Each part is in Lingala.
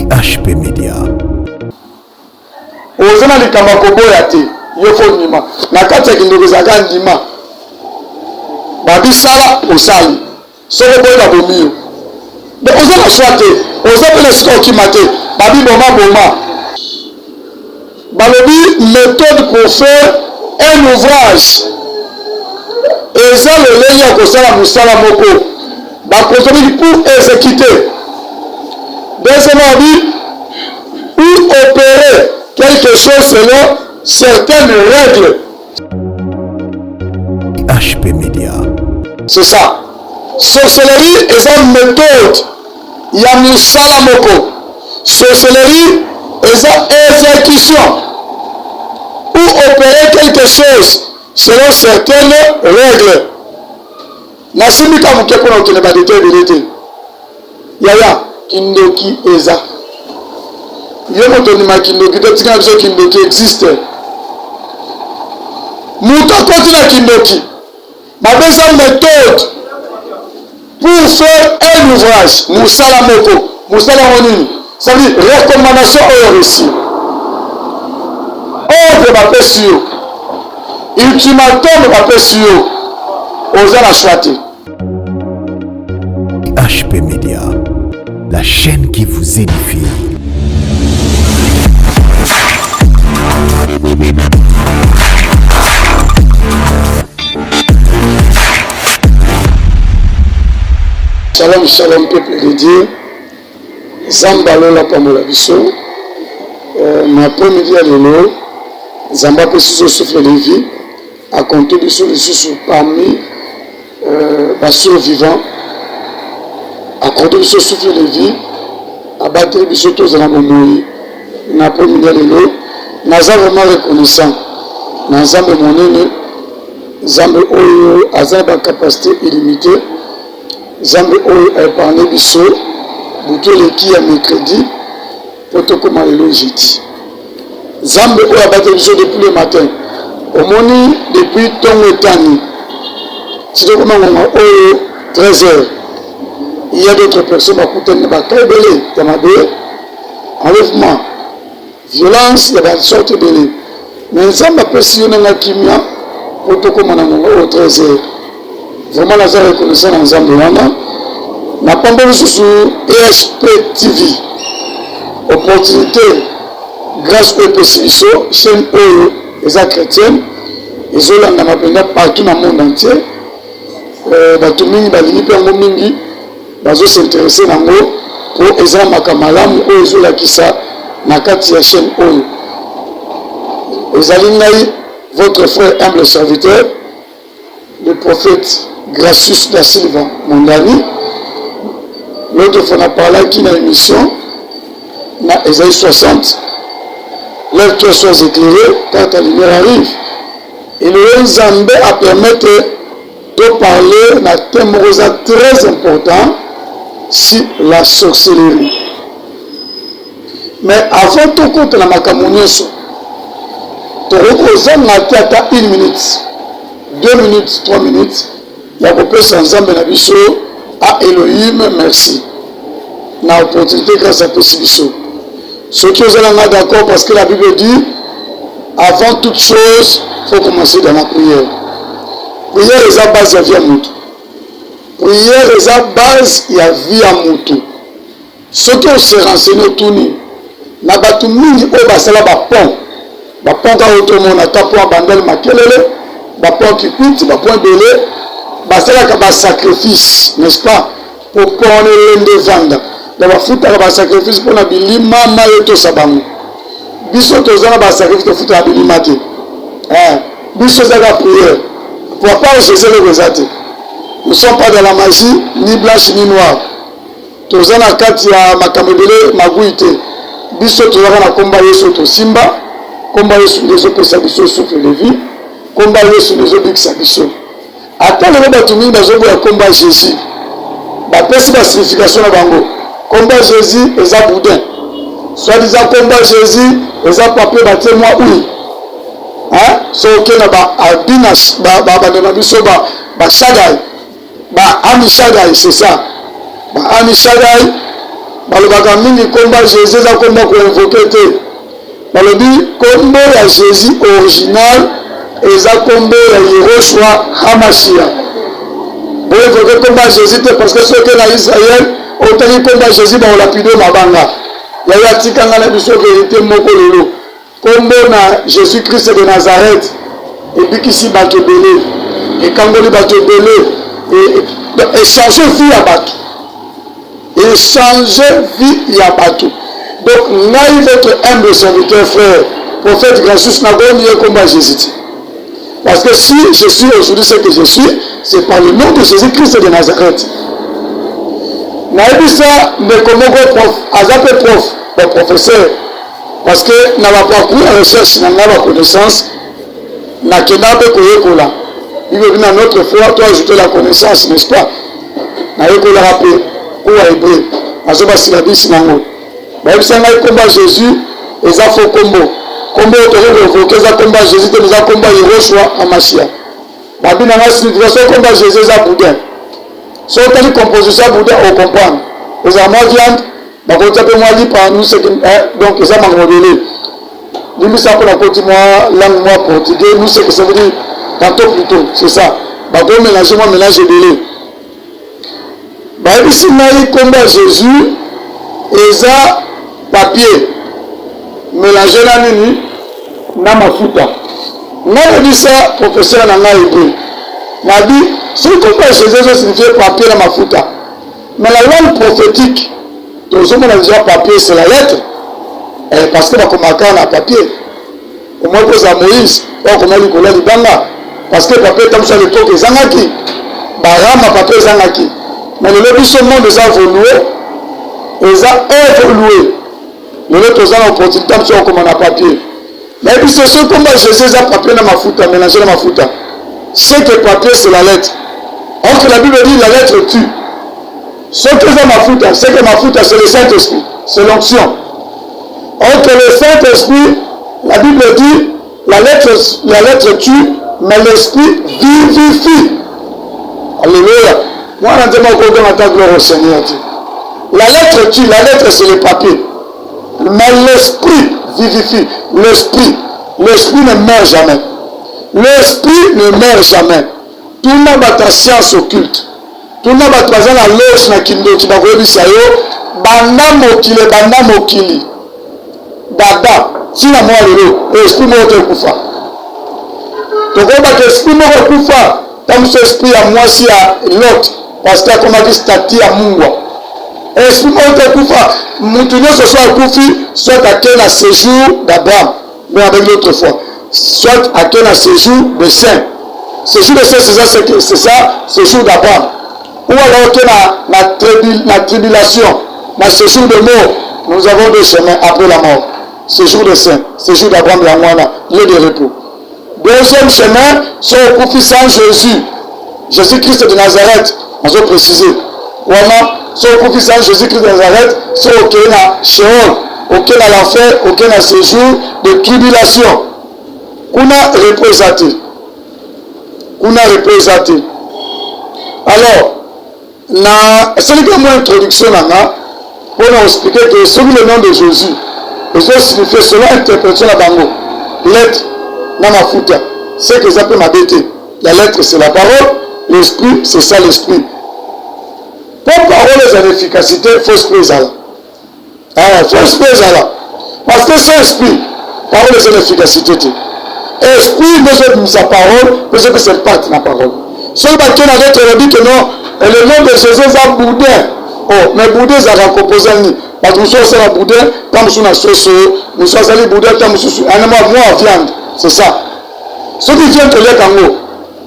HP Media. Ozana likamba koboya te yefo nima na kati ya kindoko zaka ndima babisala osali soko boya bomio de ozana swate ozapela sika okimate babi boma balobi méthode pour faire un ouvrage eza lolenge ya kosala mosala moko bakonzomeli pour exécuter. Deuxièmement, dit ou opérer quelque chose selon certaines règles. HP Media. C'est ça. Sorcellerie est une méthode. Il y a Moussala Moko. Sorcellerie est une exécution. Ou opérer quelque chose selon certaines règles. Nasimika mukeko na okene badete belete. Yaya kindoki eza. Yemo to ni makindoki to tika biso kindoki existe. Muto koti na kindoki. Babesa méthode pour faire un ouvrage. Moussala moko. Moussala monini. Ça veut dire recommandation au récit. Ordre bapé sur. Ultimatum bapé sur. Osa la choité. HP Media. La chaîne qui vous édifie. Shalom, shalom, peuple de Dieu. Zambalo la pamola biso. Ma première vie à l'élo. Zamba peut se souffler de vie. À compter biso parmi les vivants. À compter biso souffler de vie. À battre biso tous dans la momoi. Ma première vie à l'élo. Naza vraiment reconnaissant. Naza me monene. Zamba oyo azaba capacité illimitée. Zambe oyo a parlé biso buto leki ya mercredi protokoma lelo jeudi. Zambe oyo a battu biso depuis le matin. Omoni depuis tongo etani. C'est comme oyo 13h. Il y a d'autres personnes qui ont bakabele tamabe enlèvement violence ya ba sorte belé. Mais Zambe peut si on a kimia protokoma na oyo 13h. Vraiment, la zone reconnaissant dans Zambie. N'a pas besoin sur ESP TV. Opportunité, grâce au PCISO, chaîne Oyo, les chrétiennes, ils ont l'angama partout dans le monde entier. Batumingi, balini, mingi, bazo s'intéresser dans l'eau pour exemple makamalam ou ils ont la kisa na kati ya chaîne Oyo. Ezalingai, votre frère humble serviteur, le prophète Gracious da Silva Mondani. L'autre fois on a parlé qui dans l'émission na Esaïe 60. Lève-toi, sois éclairé car ta lumière arrive. Et le Zambé a permis de parler d'un thème très important sur la sorcellerie. Mais avant tout compte la makamonioso, tu reposes à 1 minute, 2 minutes, 3 minutes. Il y a beaucoup ensemble na biso à Elohim merci. Na opportunité grâce à possibilité. Ceux qui sont là d'accord parce que la Bible dit avant toute chose, il faut commencer dans la prière. Prière est la base de la vie à Moutou. Prière est la base de la vie à Moutou. Ceux qui ont se renseigné tout ni na batu mingi o basala ba pont. Ba pont ka autrement na tapo bandel makelele, ba pont qui quitte, ba pont belé. Basalaka ba sacrifice, n'est-ce pas? Pour prendre l'ende vanda. D'abord futa ba sacrifice pour na bilima mayoto sabango. Biso tozana ba sacrifice to futa bilima te. Biso zaka prière. Pour pas oser le rezate. Nous ne sommes pas dans la magie, ni blanche ni noire. Tozana kati ya makamebele maguite. Biso tozana na komba yeso to simba, komba yeso lezo pesa biso souffle de vie, komba yeso lezo biksa biso. Attends le bato mingi bazobo ya komba Jésus. Bapesi ba signification na bango. Komba Jésus eza boudin. Soit disant komba Jésus eza papier batie moi oui. Hein? So que na ba albinas ba dona biso ba shagai. Ba ami shagai c'est ça. Ba ami shagai balobaka mingi komba Jésus eza komba koinvoke te. Balobi kombo ya Jésus original eza kombo ya Yehoshua Hamashia. Boinvoke komba Jésus te parce que soki na Israël otali komba Jésus baolapide mabanga. Yaya tikanga na biso vérité moko lelo. Kombo na Jésus Christ de Nazareth ebikisi bato ebele, ekangoli bato ebele, échanger vie ya bato. Échanger vie ya bato. Donc, naïf votre humble serviteur, frère, prophète gracieux, n'a pas nié combat Jésus. Parce que si je suis aujourd'hui ce que je suis, c'est par le nom de Jésus-Christ de Nazareth. Naïf ça, mais comme prof, azapé prof, le professeur, parce que n'a pas parcours la recherche, n'a pas connaissance, n'a qu'un peu koyekola. Il veut venir notre foi, toi ajouter la connaissance, n'est-ce pas? Naïf kola rappelé, ou à hébreu, azoba silabis nango. Même si on a combat Jésus, et ça faut combo. Combo autour eza combat Jésus, mais ça combat Yehoshua Hamashia. Babi n'a pas signification combat Jésus, ça boudin. Si on a une composition boudin, on comprend. Ils ont moins viande, donc on tape moins libre par nous, donc ils ont modélé. Lui, ça pour la côté moi, langue moi portugais, nous c'est que ça veut dire tantôt plutôt, c'est ça. Bah on mélange moi mélange délai. Babi si on a combat Jésus, et ça papier mélangé na nini na mafuta. N'a dit ça professeur na hébreu. N'a dit ce qu'on peut Jésus signifie papier na mafuta. Mais la langue prophétique, tout ce qu'on a déjà papier c'est la lettre. Parce que la comaka na papier. Au moins pour Moïse, on comment lui coller libanga parce que papier comme ça le truc ezangaki. Barama papier ezangaki. Mais le lobby ce monde ça évolué. Ils ont évolué. Nous avons opportunité de comme on a papier. Mais puis c'est ce qu'on va Jésus a papier dans ma fouta, mélanger dans ma fouta. C'est que papier c'est la lettre. Or que la Bible dit la lettre tue. Ce que c'est ma fouta, c'est que ma fouta c'est le Saint-Esprit, c'est l'onction. Or que le Saint-Esprit, la Bible dit la lettre tue, mais l'Esprit vivifie. Alléluia. Moi on a dit mon copain à gloire au Seigneur. La lettre tue, la lettre c'est le papier. Mais l'esprit vivifie. L'esprit ne meurt jamais. L'esprit ne meurt jamais. Tout le monde a ta science occulte. Tout le monde a ta la loge na kindo tu vas voir ça yo. Banda mokili. Dada. Si la moi lelo, esprit mo te kufa. To ko ba esprit mo kufa. Tam so esprit à moi si à l'autre parce que comme a dit stati à mungwa. Esprit mo te kufa. Moutounio ce soit kufi soit à quel séjour d'Abraham. Mais avec l'autre fois. Soit à quel séjour de saint. Séjour de saint c'est ça, séjour d'Abraham. Ou alors que la tribulation, la séjour de mort, nous avons deux chemins après la mort. Séjour de saint, séjour d'Abraham et Amwana, lieu de repos. Deuxième chemin, c'est au profit sans Jésus. Jésus-Christ de Nazareth, on va préciser. Vraiment, c'est au profit sans Jésus-Christ de Nazareth, c'est au qu'il y a Sheol, au qu'il y a l'enfer, au qu'il y a séjour de tribulation. Qu'on a représenté. Alors, c'est une introduction pour nous expliquer que selon le nom de Jésus, et ça signifie selon l'interprétation de la bango, lettre, dans ma fouta, c'est que ça peut m'habiter. La lettre c'est la parole, l'esprit c'est ça l'esprit. Pour parole et son efficacité, il faut esprit ça là. Il faut esprit ça là. Parce que c'est esprit, parole et son efficacité. Esprit de sa parole, parce que c'est pas la parole. Seul bateau n'avait dit que non, et le nom de Jésus est boudin. Oh, mais boudin, ça va composer ni. Parce que nous sommes à boudin, quand nous sommes à sauce, nous sommes allés boudin, quand nous sommes à moi viande. C'est ça. Ceux qui viennent te lire en haut,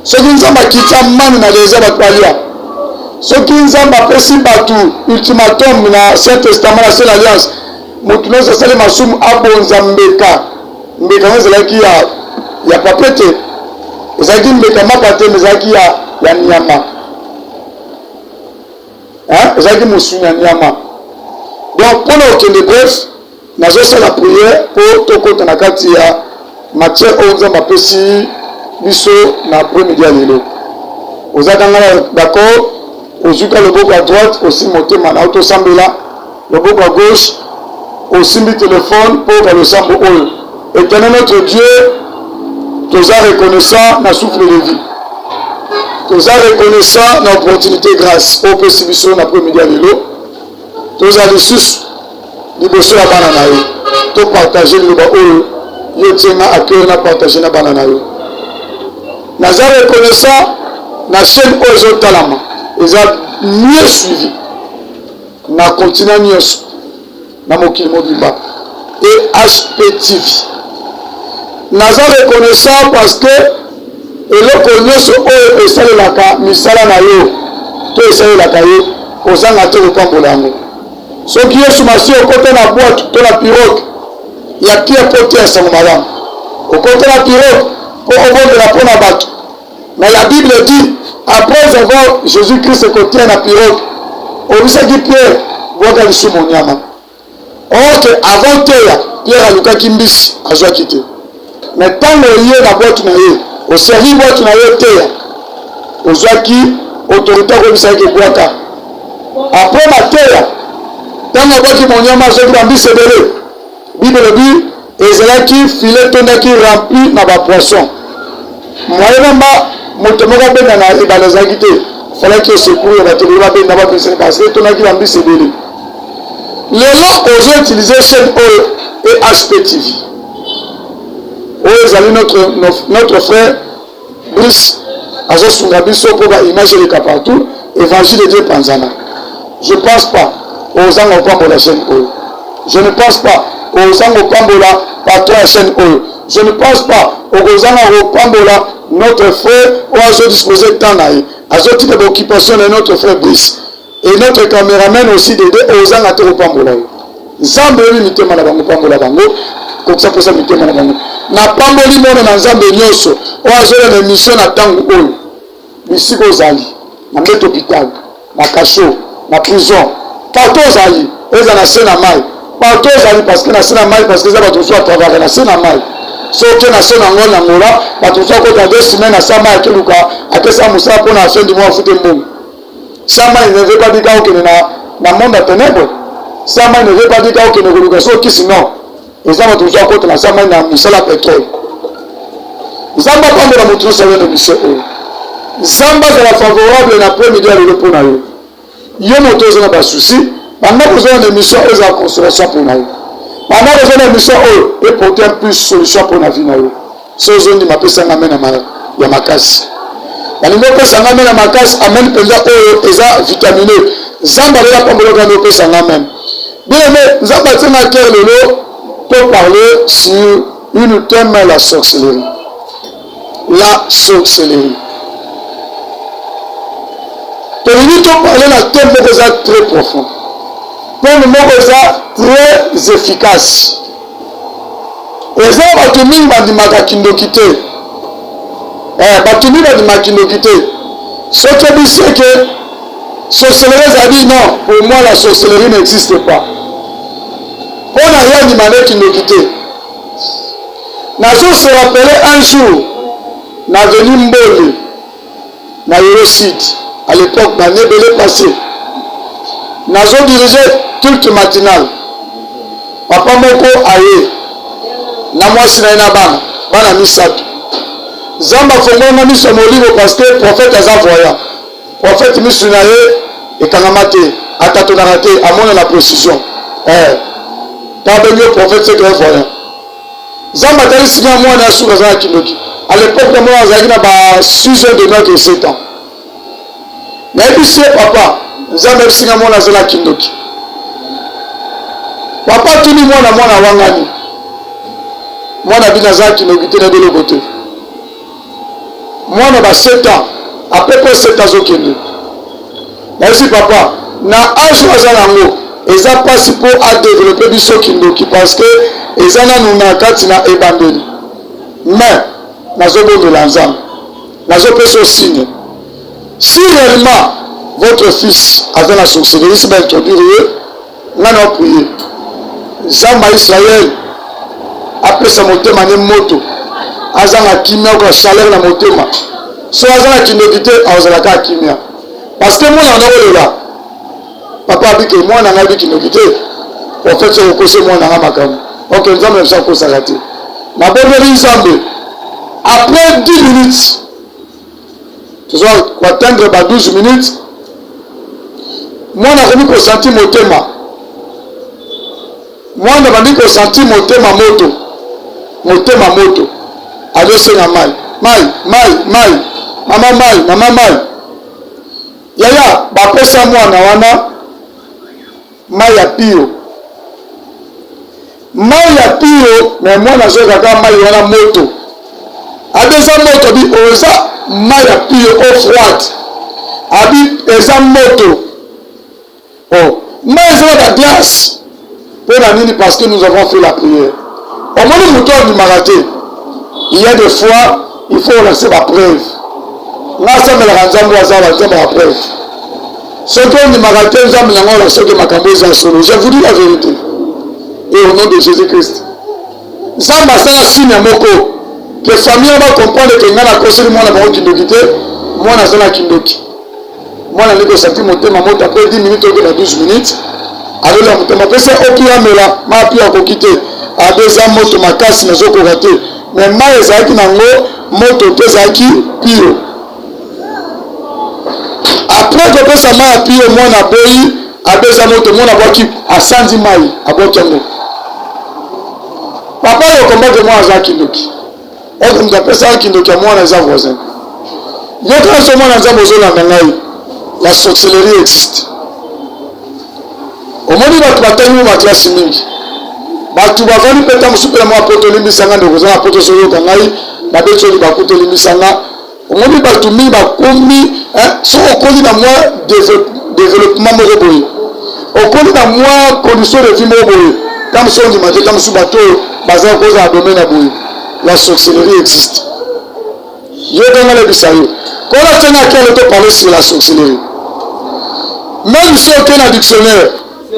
ceux qui nous ont quitté man dans les heures de ceux qui nous ont apprécié partout, ultimatum dans l'Ancien Testament, la seule alliance, nous sommes allés à Massoum Abonzambeka. Mbeka, c'est là qu'il y a pas pété. Ils ont dit mbeka ma pâté, mais il y a nyama. Hein? Ils ont dit moussounya nyama. Donc, pour nous obtenir bref, nous avons fait la prière pour tout compte na kati ya matière où nous avons apprécié biso na après-midi à l'élo. Vous êtes d'accord? Au juka le boko à droite, aussi monter mana auto sambela. le bras à gauche, au simbi téléphone pour que le sambo oyo. Éternel notre Dieu, tous reconnaissant na souffle de vie. Tous reconnaissant na opportunité grâce au possibilité na premier dia lelo. Tous lisusu liboso ya bana na yo. To partager le ba oyo yo tsenga à cœur na partager na bana na yo. Naza reconnaissant na chaîne oyo talama. Ils ont mieux suivi. Na continue nyonso na mokili mobimba et HPTV. Naza reconnaissant parce que eloko nyonso oyo esalelaka misala na yo to esalelaka yo kozanga te kopambola yango. Soki yesu masi okota na boîte to na pirogue ya pia pote ya sango malamu okota na pirogue po obondela mpo na bato. Mais la Bible dit après avoir Jésus-Christ côté na pirogue obisaki Pierre boka lisumu nyama. Ok, avant teya Pierre alukaki mbisi azwaki te. Mais ntango oye na boîte na ye oservi boîte na ye teya ozwaki autorité akoyebisaki ebwaka. Après mateya ntango abwaki monyama azwaki bambisi ebele. Bible elobi ezalaki filet tondaki rempli na bapoisson. Moyenamba moto moko abenda na ebale ezalaki te falaki osecours ya bato ebele babenda bapesani parce que tondaki bambisi ebele. Lelo ozo utiliser chaîne oyo et HPTV. Oyo notre frère Brice azosunga biso po ba image eleka partout évangile de Dieu panzana. Je pense pas aux gens au pambo la chaîne oyo. Je ne pense pas aux gens au pambo la patron la chaîne oyo. Je ne pense pas aux gens au pambo la notre frère ou azo disposer temps na ye. Azo titre d'occupation de notre frère Brice. Et notre caméraman aussi d'aider aux gens à te repambola. Nzambe yi mitema na bango pambola bango. Kokisa posa mitema na bango. Na pamboli mona na nzambe nyonso. Oazola na mission na tango oyo. Bisiko ozali. Na mbeto hôpital. Na cachot. Na prison. Partout ozali. Eza na se na mai. Partout ozali parce que na se na mai parce que eza bato so travailler na se na mai. Soki na se na ngona ngola. Bato so ko ta 2 semaines na sa mai keluka. Akesa musala pour na fin du mois fute mbongo. Sama ne veut pas dire qu'il y a dans le monde à ténèbres. Sama ne veut pas dire qu'il y a une évolution qui sinon. Et ça va toujours contre la Sama dans le pétrole. Zamba pas de la moto sur le monsieur. Zamba de la favorable na premier dia le pour na yo. Yo moto za ba souci. Pendant que vous avez une mission aux à construction pour na yo. Pendant que vous avez une mission et porter plus solution pour la vie na yo. Ce zone di mapesa ngamena ya makasi. Balingo pesa ngame na makasi amen penza oyo eza vitaminé. Zamba la pambolo ngame pesa ngame. Bien mais zamba tena cœur lelo pour parler sur une thème la sorcellerie. La sorcellerie. Pour nous parler la thème très profond. Pour nous très efficace. Et ça va tout mingi bandimaka kindokite. Batumi va de makinokité. Ce qui dit c'est que sorcellerie a dit non, pour moi la sorcellerie n'existe pas. On n'a rien demandé kinokité. Nazo se rappelait un jour, n'a venu Mbole, na Eurocide, à l'époque, l'année belé passée. Nazo dirigeait culte matinal. Papa moko aye, na moi sinaina bana misato. Zamba fongo miso molibo parce que prophète aza voyant. Prophète miso na ye ekangamate atatonaka te amona la précision. Tabenyo prophète c'est que voyant. Zamba tali sinya mwana suka za kindoki. À l'époque de moi azaki na ba 6 ans de notre 7 ans. Na ebisi papa Zamba sinya mwana za kindoki. Papa tuni mwana wangani. Mwana bina za kindoki te na de l'autre côté. Moi, on a 7 ans, à peu près 7 ans au Kenya. Merci papa. Na âge où ils ont passé pour développer du Kindoki parce que ils ont na katina ebandeli. Mais, nous avons de l'ensemble. Nous avons signe. Si réellement votre fils avait la sorcellerie, c'est bien introduire, nous allons prier. Zamba Israël, après sa montée, mané moto. Azana kimia kwa chaleur na motema. So azana kindokite azalaka kimia. Parce que moi on a là. papa abiki mwana nga biki nokite en fait c'est okose mwana nga makamu ok nzambe na biso akosaka te nabondeli nzambe après 10 minutes toza koatteindre ba 12 minutes mwana akomi kosanti motema mwana bandi kosanti motema moto azosenga mai mama mai yaya bapesa mwana wana mai ya pio me mwana azokaka mai wana moto abeza moto bi oza mai ya pio eau froide abi eza moto mai ezalaka glace mpo na nini parce que nous avons fait la prière omoni moto ondimaka te il y a des fois il faut relancer la preuve nga asamelaka nzambe aza banzambe ya preuve soki ondimaka te nzambe yango ola soki makambo eza solo je vous dis la vérité et au nom de Jésus Christ nzambe asala signe moko ke famille bacomprendre ke nga nakoseli mwana bango kindoki te mwana aza na kindoki mwana ndeko santi motema moto après 10 minutes oke na 12 minutes alela motema pesa oki amela mapi akoki te abeza moto makasi nazokoka te me mai ezalaki nango moto te ezalaki pio après kopesa mai ya pio mwana aboyi abeza moto mwana abwaki asandi mai abwaki yango papa yokombake mwana aza kindoki oke mutu apesaka kindoki ya mwana eza voisin yokana so mwana nzambe ozolanda ngai la sorcellerie existe omoni bato batangi baklasi mingi bato bavandi mpe ntango supela mwa poto olimbisanga ndeko oza na poto soyoka ngai babeti oli bakuta olimbisanga omoni bato mingi bakomi soki okoli na mwa développement moko boye okoli na mwa condition de vie moko boye ntango so ondima te ntango so bato oyo baza koza na domaine ya boye la sorcellerie existe yokanga lebisa yo kola tengaki ale to parler sur la sorcellerie même si oke na dictionnaire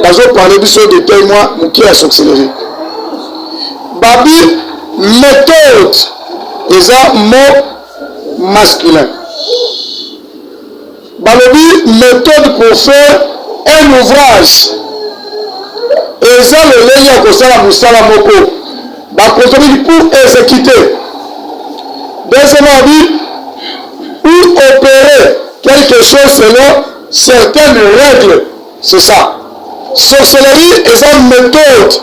bazoparle biso détail mwa moke ya sorcellerie babi méthode eza mot masculin balobi méthode pour faire un ouvrage eza lolenge ya kosala mosala moko bakonzomiki pour exécuter deuxièmement babi ou opérer quelque chose selon certaines règles c'est ça sorcellerie eza méthode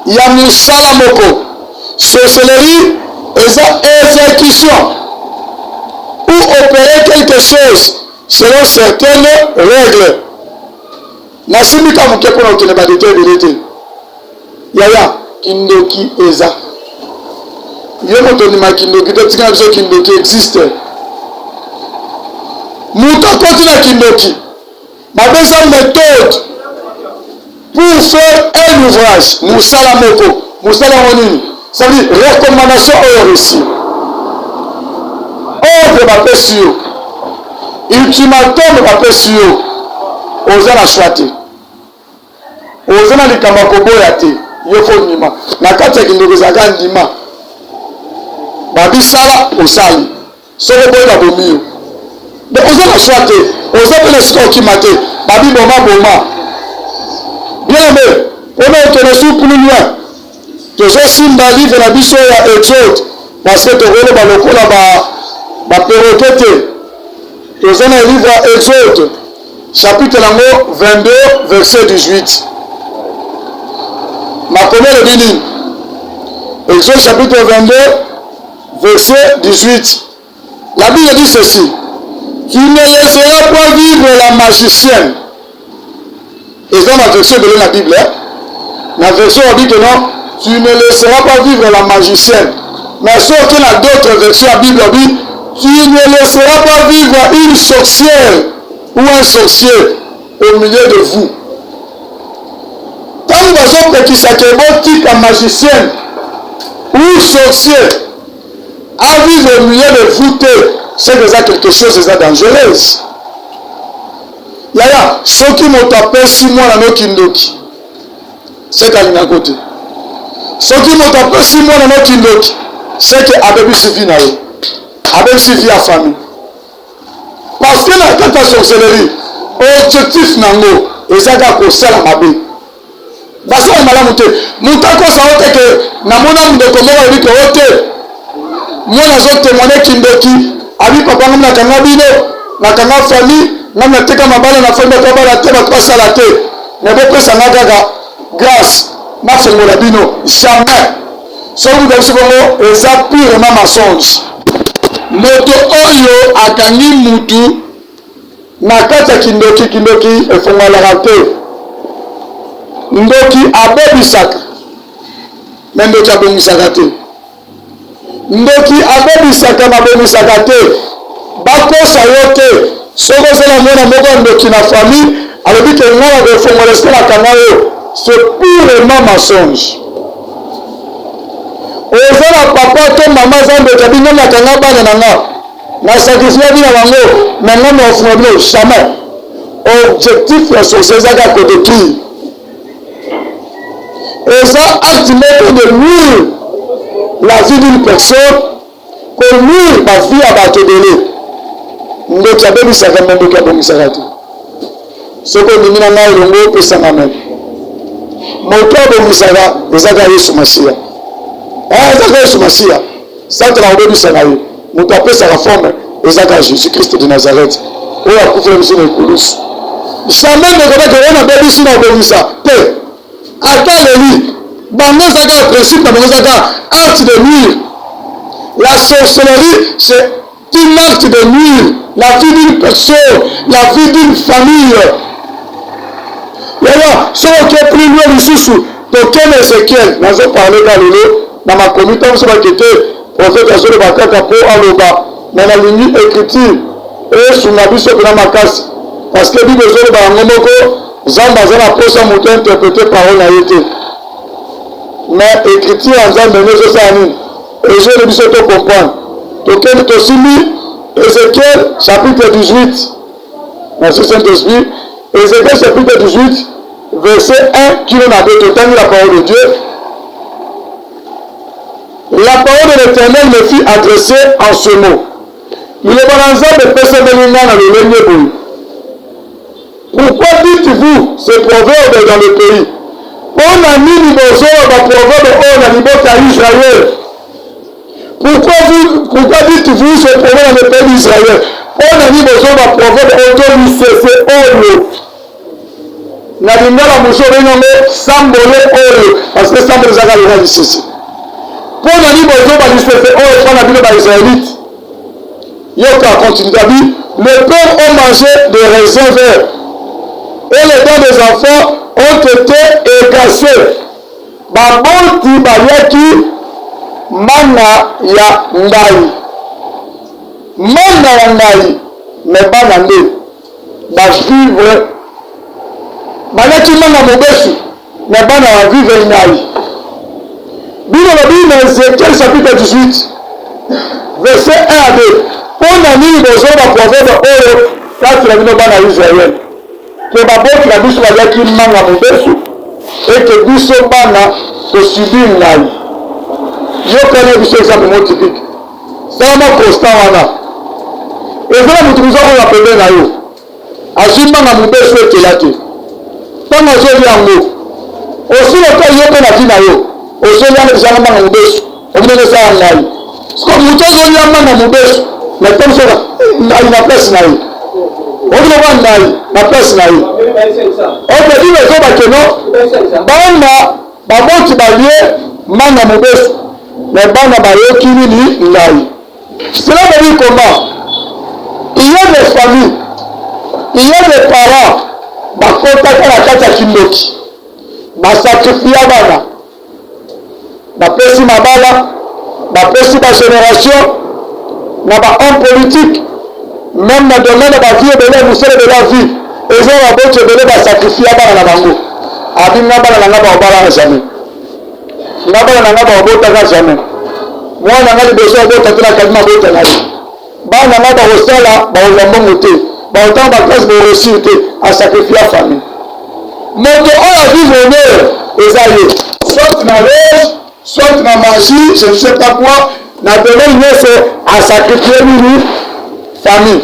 ya mosala moko sorcellerie eza exécution ou opérer quelque chose selon certaines règles nasimika moke mpona okende badete ebele te yaya kindoki eza yo moto ondima kindoki te tika na biso kindoki existe moto akoti na kindoki bapesa méthode pour faire un ouvrage mosala moko mosala yango nini ça veut dire recommandation oyo reçu ordre bapesi yo ultimatum bapesi yo oza na choix te oza na likambo ya koboya te yo fo ndima na kati ya kindoko ezalaka ndima babisala osali soki oboyi babomi yo donc oza na choix te oza mpe na sika okima te babi boma bien aimé mpona okende su plus loin tozosimba livre na biso ya exode parce que tokoloba lokola baperoke te toza na livre ya exode chapitre yango 22 verset 18 makomi elobi nini exode chapitre 22 verset 18 la Bible dit ceci: tu ne laisseras pas vivre la magicienne. Et dans la version de la Bible, la version dit que non, tu ne laisseras pas vivre la magicienne. Mais sauf que dans d'autres versions de la Bible dit, tu ne laisseras pas vivre une sorcière ou un sorcier au milieu de vous. Quand vous avez qui s'appelle un magicien ou sorcier à vivre au milieu de vous, c'est déjà quelque chose de dangereux. Yaya, soki moto apesi mwana no kindoki c'est kalinga kote. Soki moto apesi mwana no kindoki c'est que abebisi vie na ye, abebisi vie ya famille. Parce que na kati ya sorcellerie objectif nango ezaka kosala mabe basala malamu te moto akosa o te ke namona ndeko moko alobi ke o te mwana azotemone kindoki abi papa ngam nakanga bino nakanga famille ngam nateka mabala na famille bato babala te bato basala te me bopesanga kaka grâce nafongola bino jamais soki mutu biso bongo eza purement mensonge moto oyo akangi mutu na kati ya kindoki efongolaka te ndoki abebisaka me ndoki abongisaka te ndoki abebisaka na bongisaka te bakosa yo te soki ozala mwana moko ya ndoki na famille alobi ke ngai nakofongola esika nakanga yo c'est purement mensonge oza na papa to mama aza ndoki abi ngai nakanga bana na nga na sakrifie bino bango me ngai naofunga bino jamais objectif ya sorcier ezaka kodétruire eza acte moko de nuire la vie d'une personne konuire bavie ya bato ebele ndoki abebisaka me ndoki abongisaka te soki ondimi na ngai elongo opesanga meme moto abongisaka ezaka yesu masiya ezaka yesu masiya satana akobebisaka ye moto apesaka forme ezaka jésus christ de nazareth oyo akufela biso na ekulusu jamais ndekobaki wana bebisi na obongisa te ata leli bango ezaka principe na bango ezaka acte de nuire la sorcellerie c'est un acte de nuire la vie d'une personne la vie d'une famille yaya soki okepri lio lisusu tokende ezekiel nazoparleka lelo na makomi ntango so bakete profete azoloba kaka mpo aloba me nalingi écriture esunga biso mpena makasi parce que bible ezoloba yango moko nzambe aza na mposa moto interprete parole na ye te mais écriture ya nzambe nde ezosala nini ezoli biso tocomprendre tokende tosimbi ézéchiel chapitre 18 merci Saint-Esprit ézéchiel chapitre 18 verset 1 kilo na 2 totangi la parole de Dieu. La parole de l'Éternel me fut adressée en ce mot. Pourquoi dites-vous ce proverbe dans le pays? On a mis le proverbe au niveau d'Israël. Pourquoi dites-vous ce proverbe dans le pays d'Israël? On a mis le proverbe au na lingala muso benongo sambole oyo parce que sambole zaka lona lisese pour na ni bozo ba lisese oyo fana bino ba israélite yoka continue d'abi le père ont mangé des raisins verts et les dents des enfants ont été égacées baboti bayaki mana ya ngai me bana nde bavivre balaki manga mobesu na bana bavivre ngai bino babi na Ézéchiel chapitre 18 verset 1 à 2 mpona nini bozwa baproverbe oyo kati na bino bana ya Israel ke baboti na biso baliaki manga mobesu eke biso bana tosubir ngai yokana biso exemple mo typique salama constant wana ezala motu moza oyo apembe na yo azwi manga mobesu ekela te ntango ozoli yango osilaka yo mpe na vi na yo ozolianga ezanga manga mobesu omonene esala ngai siko motu azolia manga mobesu na ntangosoka ngai na place na ye okiloka ngai na place na ye okedi bezobakeno bana baboti balie manga mobesu me bana bayoki nini ngai cela veut dire comment il y a des familles il y a des parents bakotaka na kati ya kindoki basakrifia bana bapesi mabala bapesi bagénération na bahomme politique même na domaine ya bavie ebele mosala ebele ya vie eza baboti ebele basakrifia bana na bango abi nga bana na nga baobalaka jamais nga bana na nga baobotaka jamais mwana na nga liboso abota te na kalima abota na ye bana na nga bakosala bakozwa mbongo te baotanga baklase baorosir te asakrifia famille moto oyo avivre honneur eza ye soit na rose soit na magie je ne sais pas quoi na domaine nyonso asakrifie nini famille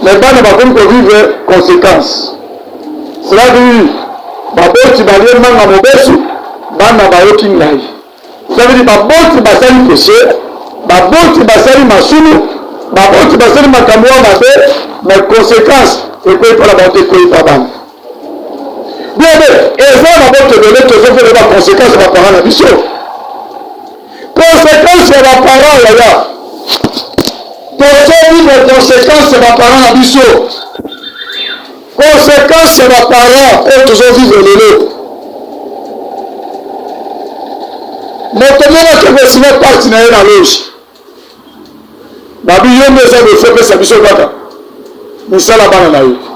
mais bana bakomi kovivre conséquence cela dit baboti balie manga mobesu bana bayoki ngai cela dit baboti basali péché baboti basali masumu baboti basali makambo ya mabe mais conséquence ekoyipala bato ekoyipa bana bien eza baboti ebele tozofele baconséquence ya baparent na biso conséquence ya baparent yaya tozovivre conséquence ya baparent na biso conséquence ya baparent oyo tozovivre lelo moto moko akekosina parti na ye na loge babi yo nde eza befopesa biso kaka misala bana na yo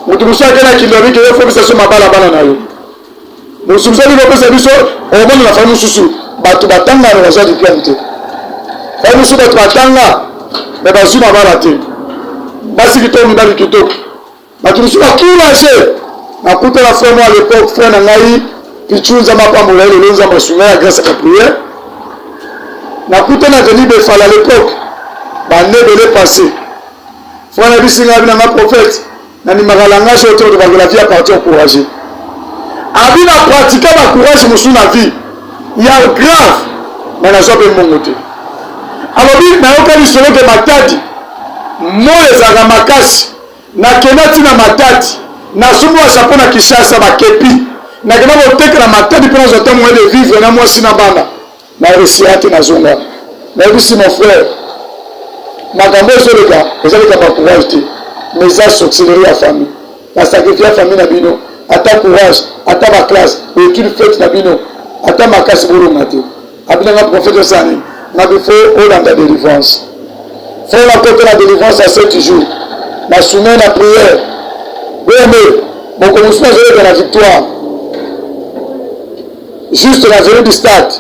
moto mosu akena kilobiki yo fopesa so mabala bana na yo mosu mosu akekopesa biso omona na fami mosusu bato batanga na bazwa diplome te fami mosusu bato batanga me bazwi mabala te basi kitoko mibali kitoko bato mosusu bakourage nakutana frère moi à l'époque frère na ngai pichunza mapambola ye lelo nzambe asunga ya grâce ya prière nakutana Denis Befala à l'époque bande ebele passé frère na biso ngai abinanga prophète nanimaka langage oyo to tobangela vie ya parti encouragé abina pratika bacourage mosusu na vie ya grave me nazwa mpe mbongo te alobi nayoka lisolo ke matadi moyo ezalaka makasi nakenda ntina matadi nasumuwasa mpo na Kinshasa bakepi nakenda kotekela matadi mpo nazwa ntango de vivre na mwasi na bana na resia te nazonga nayebisi mon frère makambo ezoleka ezaleka bacourage te mais eza sorcellerie ya famille basakrifie ya famille na bino ata courage ata baklasse étude faite na bino ata makasi bolonga te abinanga prophète osani nabifo olanda délivrance fo na kote na délivrance à 7 jours na soumet na prière beme moko mosusu azoleka na victoire juste na venue du stade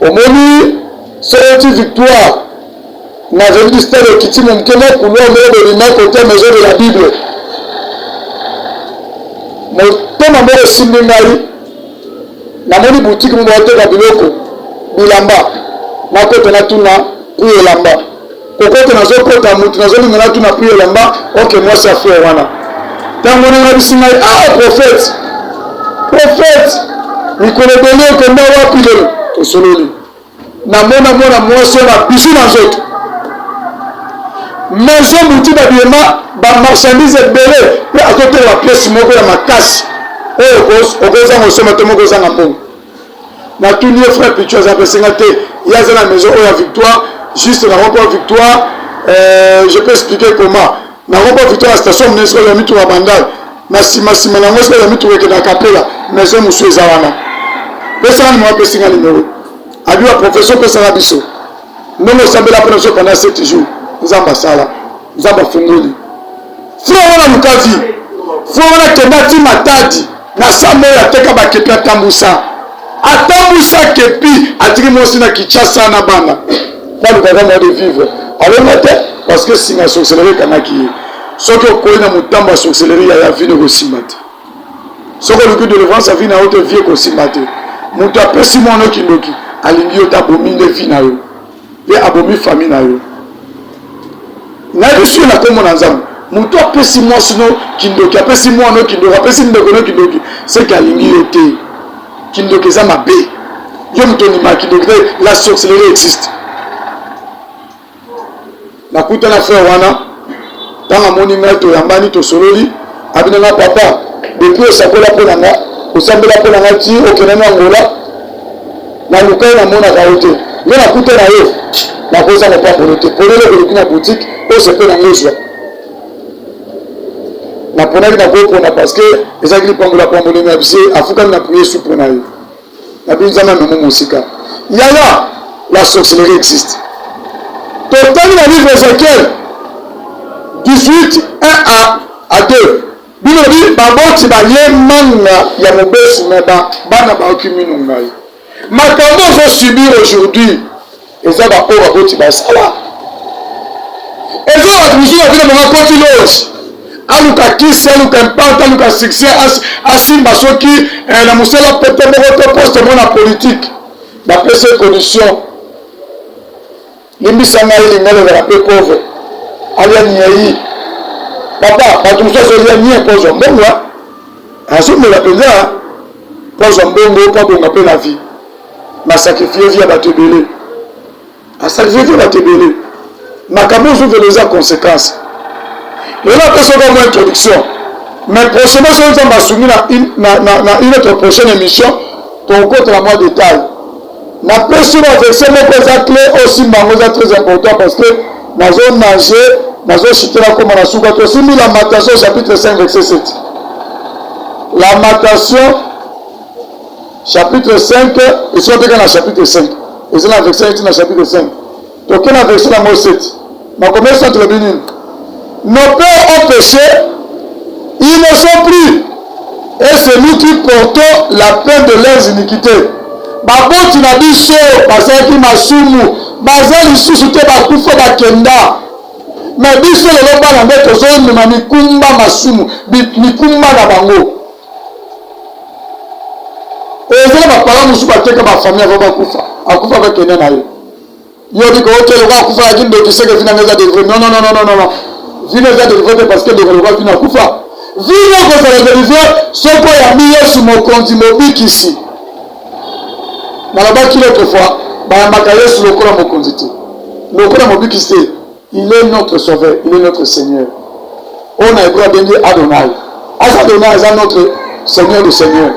omoni soki victoire na venue du stade okiti momuke mokulwa omeyebelima kote maison de la bible motema moko esimbi ngai namoni boutique mo bateka biloko bilamba nakota natuna pri elamba kokota nazokota mutu nazolinga natuna pri elamba oke mwasi afrère wana ntango nanga bisi ngai prophète mikolo ebele okenda wapi lelo tosololi namona mwasi oyo na bisu na nzoto maison mutu babiema bamarchandise ebele mpe azotela bapiese moko ya makasi oyo okozanga osoma te moko ozanga mbongo natuni ye frère pichu aza pesenga te ye aza na maison oyo ya victoire juste na rond-point victoire je peux expliquer comment na rond-point victoire ya station monene sikoyo ya mituka bandal na nsima nango sikoyo ya mituka ekenda kapela maison mosu eza wana pesanga nimero apesinga nimero abi wa professeur opesanga biso ndenge osambela mpona biso pendant 7 jours nzambe asala nzambe afungoli frère wana luka vie frère wana kenda ti matadi na sambo oyo ateka bakepi atambusa kepi atiki mwasi na Kinshasa na bana balukaka mwa de vivre alonga te parce que singa sorcellerie ekangaki ye soki okoyi na motambo ya sorcellerie ya vie nekosimba te soki oluki délivrance ya vie na yo te vie ekosimba te moto apesi mwana okindoki alingi yo te abomi nde vie na yo mpe abomi famille na yo nayebi soki na kombo na nzambe moto apesi mwasi no kindoki apesi mwana okindoki apesi ndeko no kindoki seki alingi yo te kindoki eza mabe yo moto ondimaka kindoki te la sorcellerie existe nakutana frère wana ntango amoni ngai toyambani tosololi abinanga papa depuis osakola mpo na nga osambela mpo na nga ti okendani angola nalukai namonaka yo te nde nakuta na yo nakoza mopambolo te polele koleki na boutique oyo sepe na ngozwa naponaki nakopona parce que ezalaki lipambola pambolemi ya biso afukami na prier su mpo na yo nabi nzambe amemo mosika yaya la sorcellerie existe totali na livre Ézéchiel 18 1 à 2 bino bi baboti baye manga ya mobesu na bana baoki mino ngai makambo ozosubir aujourd'hui eza baoyo baboti basala eza bato mosusu babina monga koti loge aluka kisi aluka imparte aluka succès asimba soki na mosala pete moko to poste mo na politique bapesa condition limbisa ngai lingalo ezala mpe pauvre alia nyei papa bato mosusu azolia nie mpozwa mbongo azomela mpenza mpozwa mbongo mpo abonga mpe na vie nasakrifie vie ya bato ebele asakrifie vie ya bato ebele makambo ozovela eza conséquence lelo apesaka mo introduction mais prochainement so nzambe asungi na une autre prochaine émission tokokotela mwa détail napesi baversion moko eza clé osimba yango eza très important parce que nazonage nazochitela koma na suka tosimbi lamentation chapitre 5 verset 7 lamentation chapitre 5 esi oteka na chapitre 5 eza na verset eti na chapitre 5 toke na verset nango 7 nakomesi entrebi nini nos pères ont péché ils ne sont plus et c'est nous qui portons la peine de leurs iniquités baboti na biso bazalaki masumu baza lisusu te bakufa bakenda me biso lelo bana nde tozondima mikumba masumu mikumba na bango ezala bapara mosusu bateka bafamille avo bakufa akufa bakenda na ye yobika oteleka akufa yaki ndokiseke vinanga eza delivre non vino eza delivre te parce que develoka vino akufa vino kozala delivre soko yambi yesu mokonzi mobikisi nalobaki l'autre fois bayambaka yesu lokola mokonzi te lokola mobikisi te il est notre sauveur il est notre seigneur on a hébreu abengi adonai asa adonai aza notre seigneur de seigneur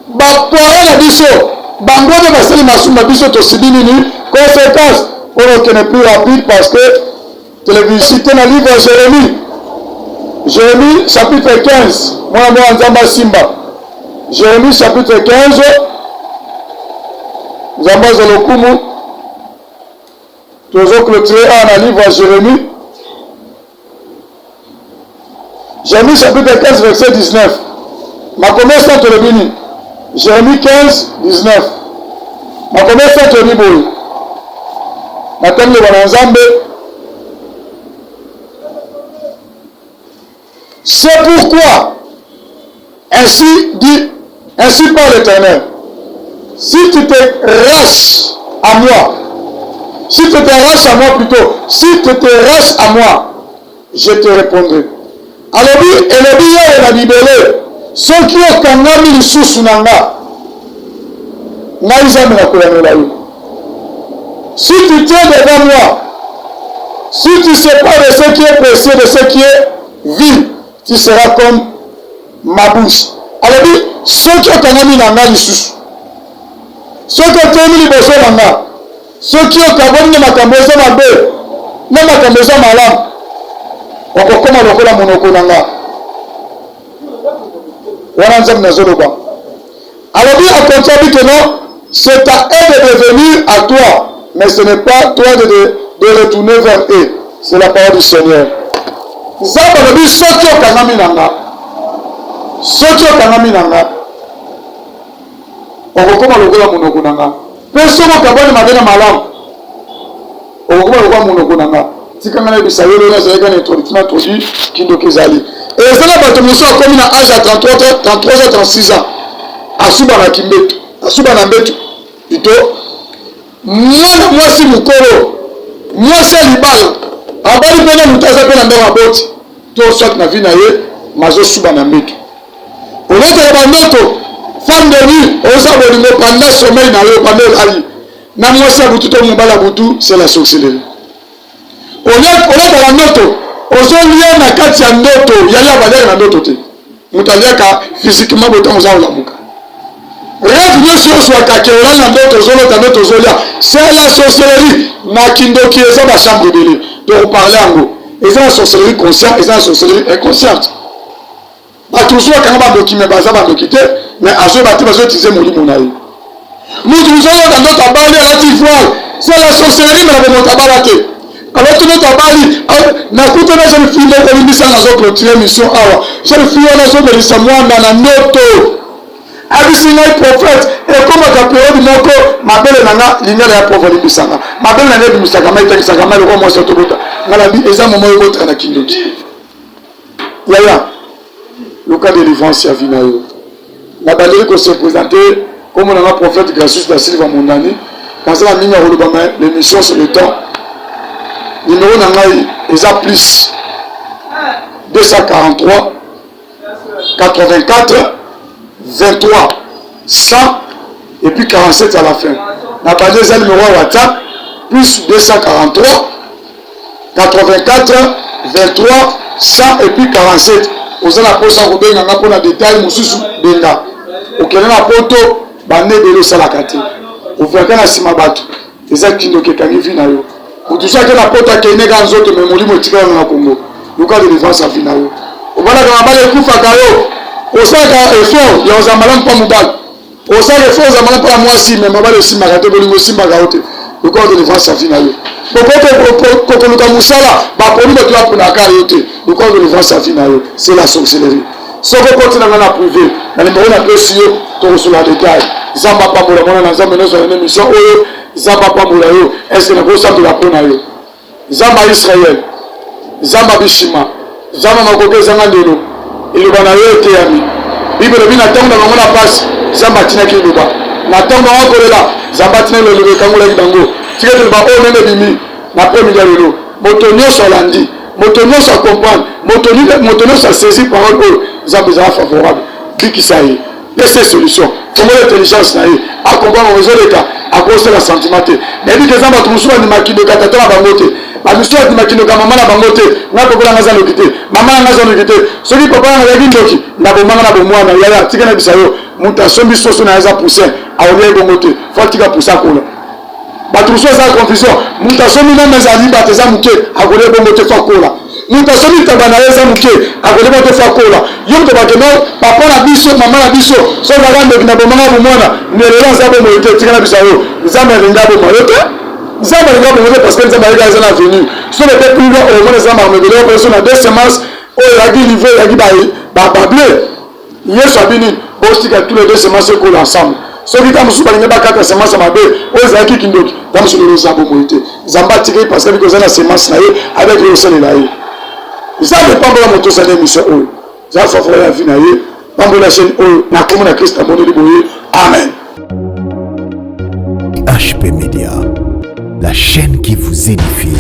bapoare na biso bango nde basali masumu na biso tosibi nini conséquence oyo okene plus rapide parce que télévisité na livre ya Jérémie chapitre 15 mwana mwana nzambe asimba Jérémie chapitre 15 nzambe azwa lokumu tozoclôturer na livre ya Jérémie chapitre 15 verset 19 makomesa tolobi nini Jérémie 15 19 makomesa tolobi boye natangi bana nzambe. C'est pourquoi ainsi parle l'Éternel, si tu te raches à moi, si tu te raches à moi plutôt, si tu te raches à moi, je te répondrai. Alors lui, elobi ye na libele, soki okangami lisusu na nga, ngai nzambe nakolamela yo. Si tu tiens devant moi, si tu sépares de ce qui est précieux, de ce qui est vil, tu seras comme ma bouche. Alors dit, ceux qui ont mis dans la lisusu, ceux qui ont mis liboso na nga, ceux qui ont kaboni na makambo eza mabe, na makambo eza malamu, okokoma lokola monoko na nga. Wana nzambe nazoloba. Alors dit, à contraire que non, c'est à eux de revenir à toi, mais ce n'est pas toi de retourner vers eux. C'est la parole du Seigneur. Nzambe alobi soki okangami na nga, soki okangami na nga, okokoma lokola monoko na nga. Mpe soki okaboni mabe na malamu, okokoma lokola monoko na nga. Tikanga na yebisa yo lelo azalaki na introduction introduit kindoki ezali. Ezala bato mosusu akomi na âge ya 33 ans 36 ans, asubanaki mbetu, asubana mbetu ito mwana mwasi mokolo, mwasi ya libala abali pena mutu aza pena ndenge aboti to soit na vie na ye mazosuba na mbetu olotela bandoto femme de nuit oza bolingo pendant sommeil na yo pendant olali na mwasi ya butu to mobali ya butu c'est la sorcellerie. Olotela ndoto ozolia na kati ya ndoto yali abaliaka na ndoto te mutu aliaka physiquement botango oza olamuka rêve nyonso ozwaka ke olali na ndoto ozolota ndoto ozolia c'est la sorcellerie na kindoki eza bachambre ebele tokoparle yango eza na sorcellerie consciente eza na sorcellerie inconsciente bato mosusu bakanga bandoki me baza bandoki te mais azoyeba te bazoutilize molimo na ye mutu ozolota ndoto abali ati voile c'est la sorcellerie me na bomoto abala te aloti ndoto abali nakutana jeune fille moko olimbisa nazoclotire mission awa jeune fille wana azomelisa mwana na ndoto abisi ngai prophète ekomaka periode moko mabele na nga lingala ya prophète olimbisanga mabele na nga ebimisaka mai etakisaka mai lokwa mwasi otobota nga nabi eza momo ekotaka na kindoki yaya luka délivrance ya vi na yo na bandeli kose présente kombo na nga prophète Gracius da Silva Mondani nazala mingi akolobama l'émission c'est le temps numéro na ngai ils ont plus 243 84 23 100 et puis 47 à la fin. On a parlé des numéros WhatsApp plus 243 84 23 100 et puis 47. Vous avez la pose en Robin, on a des détails, Moussous Benga. Au Kenya, la poto, bande de l'eau salakati. Au Faka, la Simabatu. Les actions qui ont été faites. Pour tout ça, que la poto a été négée en zone, mais mon lit dans le Congo. Le cas de défense à Finayo. Au Vala, quand on a les coups Fakayo, au sein d'un effort, il y a un amalan pas moubal. Au sein de l'effort, il y a un pas moi si, mais ma balle aussi m'a gâté, mais aussi m'a gâté. Le cas de défense à Finayo. C'est la sorcellerie. Ce que continue à prouver, dans les moments où on a sur la détail, Zamba Pamoula, on a Zamba sur une émission, Zamba Pamoula, est-ce que nous avons de la Ponayo? Zamba Israël, Zamba Bishima, Zamba Makoke Zangandelo, et le Banayo Théami. Bible de Bina Tanga, on a passe, Zamba Tina Kiluba. La Tanga, on a là, Zamba Tina le Kangola Dango. Tu es le bas, on est bimi, la première euro. Motonio sur l'andi, Motonio sur comprendre, Motonio sur saisir parole, Zamba favorable. Biki Saï, laissez solution. Comment l'intelligence n'a eu, à comprendre au réseau des cas, à cause de la sentimenté. Mais dit que Zamba Toumsou a dit que Katata la bangote. La mission a dit que maman la bangote, n'a pas la maison de quitter. Maman la maison de quitter. Celui qui papa a dit que n'a pas de moi, il y a un tigre qui s'ayo. Montation biso sur la poussé, à oublier bangote. Faut qu'il a poussé à coller. Batouso za confusion mutation mina mezali bateza muke agole bombo te fakola mutation ni tabana za muke agole bombo te fakola yom to bakeno papa na biso mama na biso so na gande na bomanga bomona nelela za bombo te tika na bisayo za merenga bombo yote za merenga bombo parce que za merenga za na venu so le peuple au moins za marmebele personne na 2 semaines o yagi niveau yagi ba blé yeso abini ostika tous les 2 semaines ko ensemble. Ce qui est en train de faire, c'est que ma belle, aux acquis qui nous dans ce que zabo moïté. Zamba tiré parce que vous avez la semence avec le sol et la haie. Ça dépend de la moto, ça d'émission. Ça faut faire la vie naïe. Dans la chaîne, na commune à Christ, abonné de Boye. Amen. HP Media, la chaîne qui vous édifie.